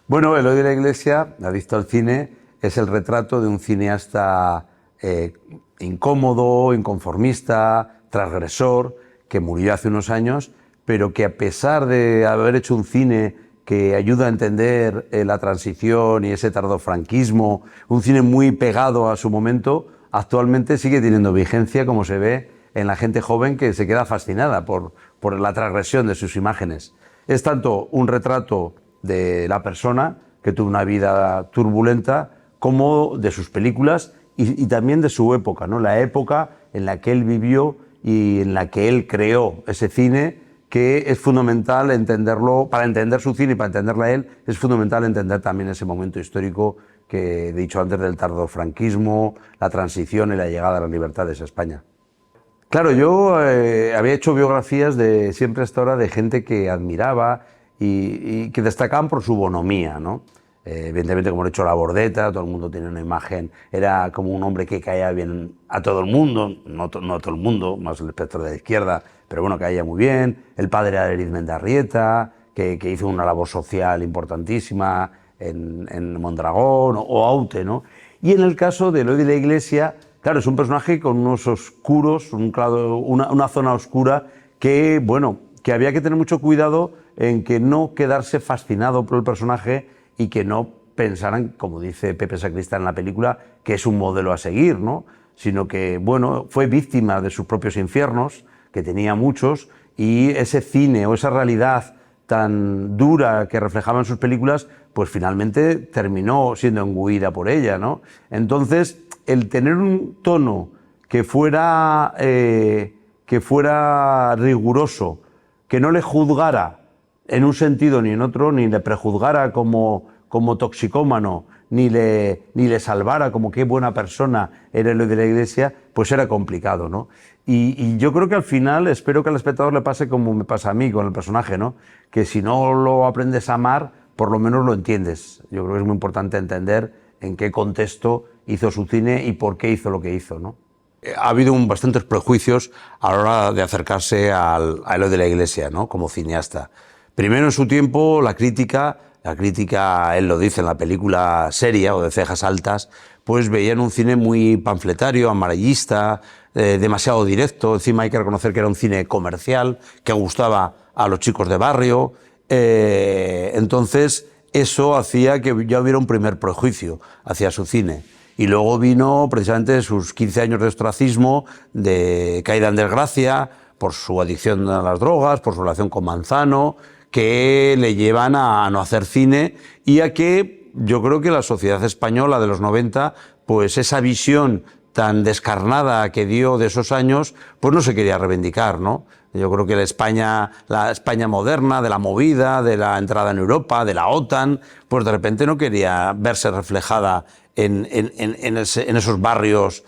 Bueno, Eloy de la Iglesia, adicto al cine, es el retrato de un cineasta incómodo, inconformista, transgresor, que murió hace unos años, pero que a pesar de haber hecho un cine que ayuda a entender la transición y ese tardofranquismo, un cine muy pegado a su momento, actualmente sigue teniendo vigencia, como se ve en la gente joven que se queda fascinada por la transgresión de sus imágenes. Es tanto un retrato de la persona que tuvo una vida turbulenta, como de sus películas y también de su época, ¿no? La época en la que él vivió y en la que él creó ese cine, que es fundamental entenderlo. Para entender su cine y para entenderla a él, es fundamental entender también ese momento histórico que he dicho antes, del tardofranquismo, la transición y la llegada a las libertades a España. Claro, yo había hecho biografías de siempre hasta ahora de gente que admiraba y que destacaban por su bonomía, ¿no? Evidentemente, como lo he hecho La Bordeta, todo el mundo tenía una imagen, era como un hombre que caía bien a todo el mundo, no a todo el mundo, más el espectro de la izquierda, pero bueno, caía muy bien. El padre era Eriz Mendarrieta, que hizo una labor social importantísima en Mondragón o Aute, ¿no? Y en el caso de Eloy de la Iglesia, claro, es un personaje con unos oscuros, una zona oscura que, bueno, que había que tener mucho cuidado en que no quedarse fascinado por el personaje y que no pensaran, como dice Pepe Sacristán en la película, que es un modelo a seguir, ¿no? Sino que, bueno, fue víctima de sus propios infiernos, que tenía muchos, y ese cine o esa realidad tan dura que reflejaba en sus películas, pues finalmente terminó siendo engüida por ella, ¿no? Entonces, el tener un tono que fuera riguroso, que no le juzgara en un sentido ni en otro, ni le prejuzgara como toxicómano, ni le salvara como qué buena persona era Eloy de la Iglesia, pues era complicado, ¿no? Y yo creo que al final, espero que al espectador le pase como me pasa a mí con el personaje, ¿no? Que si no lo aprendes a amar, por lo menos lo entiendes. Yo creo que es muy importante entender en qué contexto hizo su cine y por qué hizo lo que hizo, ¿no? Ha habido bastantes prejuicios a la hora de acercarse a Eloy de la Iglesia, ¿no? Como cineasta. Primero, en su tiempo, la crítica, él lo dice en la película Seria o de Cejas Altas, pues veían un cine muy panfletario, amarillista, demasiado directo. Encima hay que reconocer que era un cine comercial, que gustaba a los chicos de barrio. Entonces, eso hacía que ya hubiera un primer prejuicio hacia su cine. Y luego vino precisamente sus 15 años de ostracismo, de caída en desgracia, por su adicción a las drogas, por su relación con Manzano, que le llevan a no hacer cine y a que yo creo que la sociedad española de los 90, pues esa visión tan descarnada que dio de esos años, pues no se quería reivindicar, ¿no? Yo creo que la España moderna, de la movida, de la entrada en Europa, de la OTAN, pues de repente no quería verse reflejada en esos barrios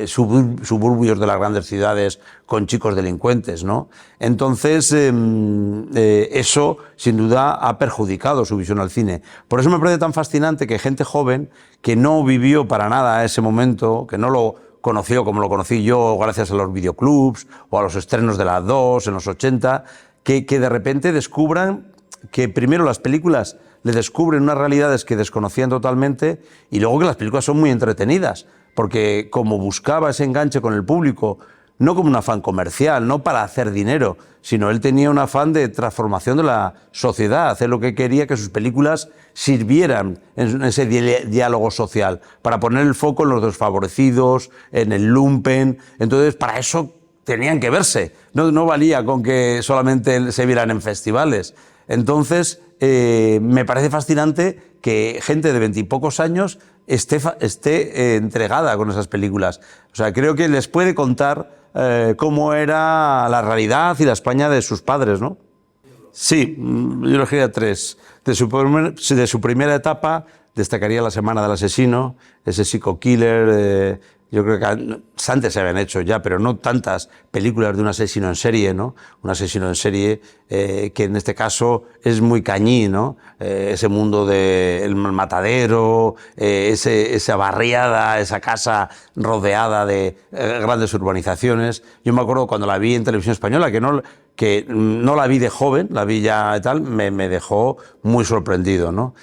suburbios de las grandes ciudades con chicos delincuentes, ¿no? Entonces, eso sin duda ha perjudicado su visión al cine. Por eso me parece tan fascinante que gente joven que no vivió para nada ese momento, que no lo conoció como lo conocí yo gracias a los videoclubs o a los estrenos de las 2 en los 80, que de repente descubran que primero las películas le descubren unas realidades que desconocían totalmente y luego que las películas son muy entretenidas, porque como buscaba ese enganche con el público, no como un afán comercial, no para hacer dinero, sino él tenía un afán de transformación de la sociedad, hacer lo que quería, que sus películas sirvieran en ese diálogo social, para poner el foco en los desfavorecidos, en el lumpen. Entonces, para eso tenían que verse, no valía con que solamente se vieran en festivales. Entonces, me parece fascinante que gente de 20 y pocos años esté entregada con esas películas. O sea, creo que les puede contar cómo era la realidad y la España de sus padres, ¿no? Sí, yo elegiría 3. De su primera etapa, destacaría La semana del asesino, ese Psycho Killer. Yo creo que antes se habían hecho ya, pero no tantas películas de un asesino en serie, ¿no? Un asesino en serie que en este caso es muy cañí, ¿no? Ese mundo del matadero, esa barriada, esa casa rodeada de grandes urbanizaciones. Yo me acuerdo cuando la vi en Televisión Española, que no la vi de joven, la vi ya tal, me dejó muy sorprendido, ¿no?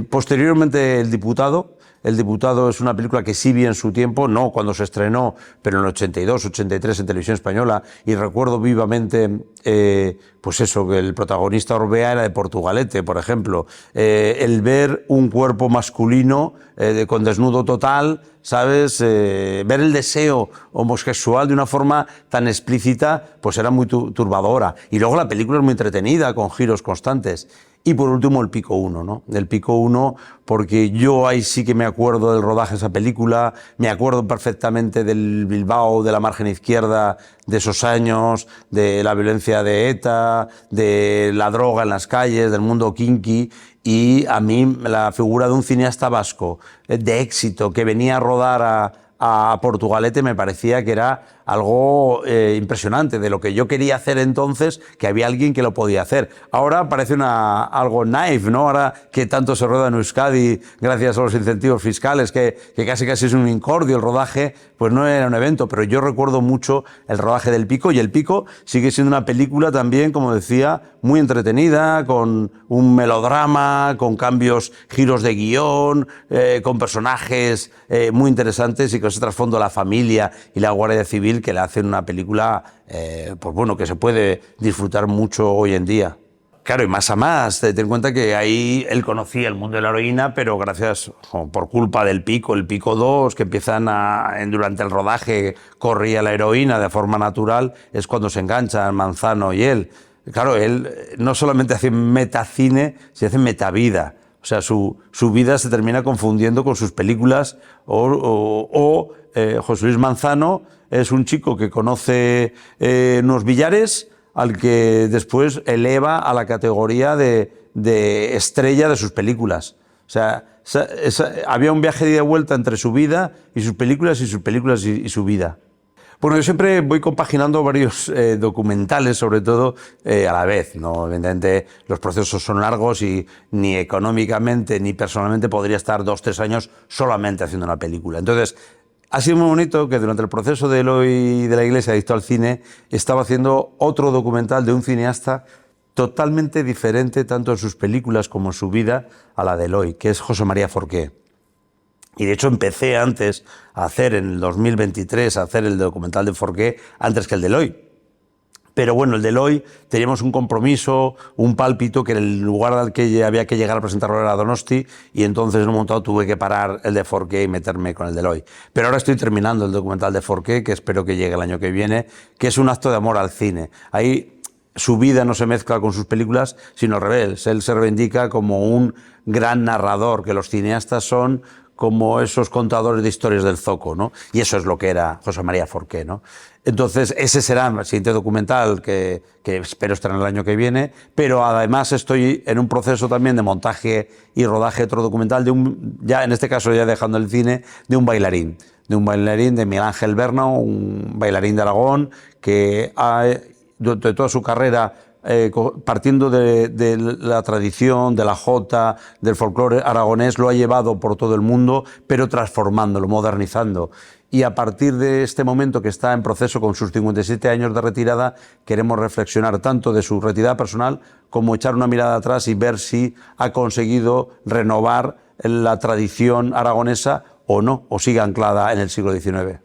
Posteriormente El Diputado. El Diputado es una película que sí vi en su tiempo, no cuando se estrenó, pero en el 82, 83 en Televisión Española, y recuerdo vivamente, pues eso, que el protagonista Orbea era de Portugalete, por ejemplo. El ver un cuerpo masculino con desnudo total, ¿sabes? Ver el deseo homosexual de una forma tan explícita, pues era muy turbadora. Y luego la película es muy entretenida, con giros constantes. Y por último, El Pico 1, ¿no? El Pico 1, porque yo ahí sí que me acuerdo del rodaje de esa película, me acuerdo perfectamente del Bilbao, de la margen izquierda, de esos años, de la violencia de ETA, de la droga en las calles, del mundo kinky, y a mí la figura de un cineasta vasco de éxito que venía a rodar a Portugalete me parecía que era algo impresionante, de lo que yo quería hacer entonces, que había alguien que lo podía hacer. Ahora parece algo naif, ¿no? Ahora que tanto se rueda en Euskadi gracias a los incentivos fiscales, que casi es un incordio el rodaje, pues no era un evento, pero yo recuerdo mucho el rodaje del Pico, y El Pico sigue siendo una película también, como decía, muy entretenida, con un melodrama, con cambios, giros de guión, con personajes muy interesantes y con ese trasfondo de la familia y la Guardia Civil que le hacen una película, pues bueno, que se puede disfrutar mucho hoy en día. Claro, y más a más, ten en cuenta que ahí él conocía el mundo de la heroína, pero gracias, por culpa del Pico, el Pico 2, que durante el rodaje corría la heroína de forma natural, es cuando se enganchan Manzano y él. Claro, él no solamente hace metacine, sino hace metavida. O sea, su vida se termina confundiendo con sus películas José Luis Manzano es un chico que conoce unos billares al que después eleva a la categoría de estrella de sus películas. O sea, había un viaje de ida y vuelta entre su vida y sus películas y sus películas y su vida. Bueno, yo siempre voy compaginando varios documentales, sobre todo a la vez, ¿no? Evidentemente los procesos son largos y ni económicamente ni personalmente podría estar 2 o 3 años solamente haciendo una película. Entonces, ha sido muy bonito que durante el proceso de Eloy de la Iglesia Adicto al Cine estaba haciendo otro documental de un cineasta totalmente diferente, tanto en sus películas como en su vida, a la de Eloy, que es José María Forqué. Y de hecho empecé antes en el 2023, a hacer el documental de Forqué antes que el de Eloy. Pero bueno, el de Eloy teníamos un compromiso, un pálpito, que en el lugar al que había que llegar a presentarlo era Donosti, y entonces en un momento tuve que parar el de Forqué y meterme con el de Eloy. Pero ahora estoy terminando el documental de Forqué, que espero que llegue el año que viene, que es un acto de amor al cine. Ahí su vida no se mezcla con sus películas, sino al revés. Él se reivindica como un gran narrador, que los cineastas son como esos contadores de historias del zoco, ¿no? Y eso es lo que era José María Forqué, ¿no? Entonces, ese será el siguiente documental que espero estrenar el año que viene, pero además estoy en un proceso también de montaje y rodaje de otro documental, ya en este caso ya dejando el cine, de un bailarín de Miguel Ángel Berna, un bailarín de Aragón, que de toda su carrera, partiendo de la tradición, de la jota, del folclore aragonés, lo ha llevado por todo el mundo, pero transformándolo, modernizando. Y a partir de este momento, que está en proceso con sus 57 años de retirada, queremos reflexionar tanto de su retirada personal como echar una mirada atrás y ver si ha conseguido renovar la tradición aragonesa o no, o sigue anclada en el siglo XIX.